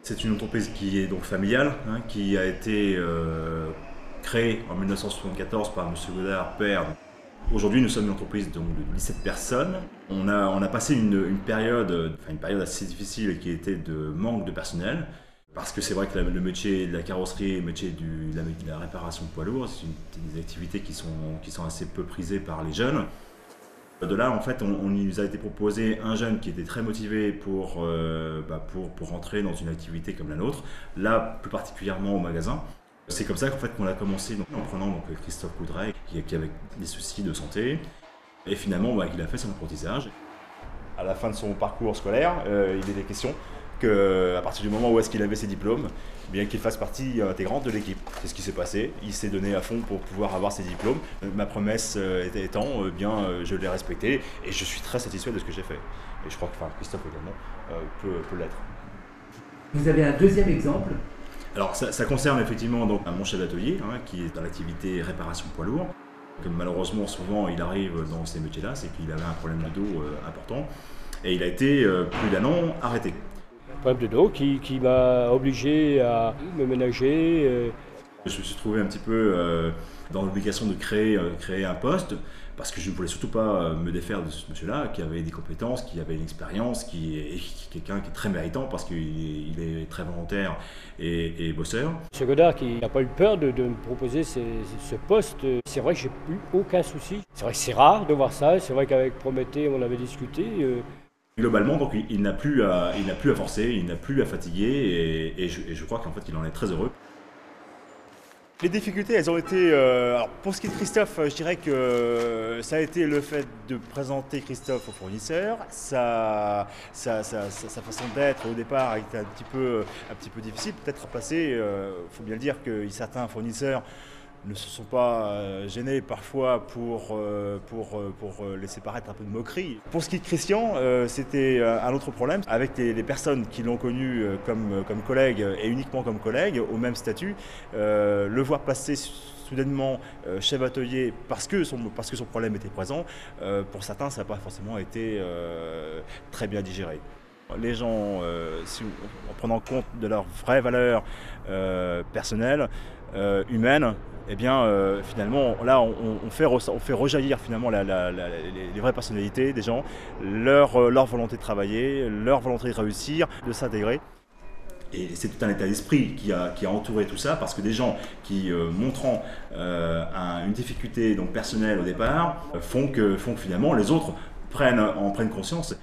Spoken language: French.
C'est une entreprise qui est donc familiale, hein, qui a été créée en 1974 par M. Godard, père. Aujourd'hui, nous sommes une entreprise donc, de 17 personnes. On a passé une période assez difficile qui était de manque de personnel. Parce que c'est vrai que le métier de la carrosserie, le métier de la réparation de poids lourds, c'est des activités qui sont assez peu prisées par les jeunes. De là, en fait, on nous a été proposé un jeune qui était très motivé pour rentrer dans une activité comme la nôtre, là plus particulièrement au magasin. C'est comme ça qu'en fait, qu'on a commencé donc, en prenant donc, Christophe Coudray qui avait des soucis de santé et finalement il a fait son apprentissage. À la fin de son parcours scolaire, il était question qu'à partir du moment où est-ce qu'il avait ses diplômes, bien qu'il fasse partie intégrante de l'équipe. C'est ce qui s'est passé, il s'est donné à fond pour pouvoir avoir ses diplômes. Ma promesse étant, je l'ai respectée et je suis très satisfait de ce que j'ai fait. Et je crois que Christophe également peut l'être. Vous avez un deuxième exemple? Alors ça concerne effectivement donc, mon chef d'atelier qui est dans l'activité réparation poids lourd. Comme malheureusement souvent il arrive dans ces métiers-là, c'est qu'il avait un problème de dos important et il a été plus d'un an arrêté. Problème de dos qui m'a obligé à me ménager. Je me suis trouvé un petit peu dans l'obligation de créer un poste parce que je ne voulais surtout pas me défaire de ce monsieur-là qui avait des compétences, qui avait une expérience, qui est quelqu'un qui est très méritant parce qu'il est très volontaire et bosseur. M. Godard qui n'a pas eu peur de me proposer ce poste, c'est vrai que j'ai eu aucun souci. C'est vrai que c'est rare de voir ça, c'est vrai qu'avec Prométhée on avait discuté. Globalement, donc, il n'a plus à forcer, il n'a plus à fatiguer et je crois qu'en fait il en est très heureux. Les difficultés, elles ont été... alors pour ce qui est de Christophe, je dirais que ça a été le fait de présenter Christophe au fournisseur. Sa façon d'être au départ a été un petit peu difficile, peut-être à passer. Il faut bien le dire que certains fournisseurs ne se sont pas gênés parfois pour laisser paraître un peu de moquerie. Pour ce qui est de Christian, c'était un autre problème. Avec les personnes qui l'ont connu comme collègue et uniquement comme collègue, au même statut, le voir passer soudainement chef atelier parce que son problème était présent, pour certains ça n'a pas forcément été très bien digéré. Les gens, en prenant compte de leurs vraies valeurs personnelles, humaines, eh bien, finalement, là, on fait rejaillir finalement les vraies personnalités des gens, leur volonté de travailler, leur volonté de réussir, de s'intégrer. Et c'est tout un état d'esprit qui a entouré tout ça, parce que des gens qui, montrant une difficulté donc, personnelle au départ, font que finalement les autres en prennent conscience.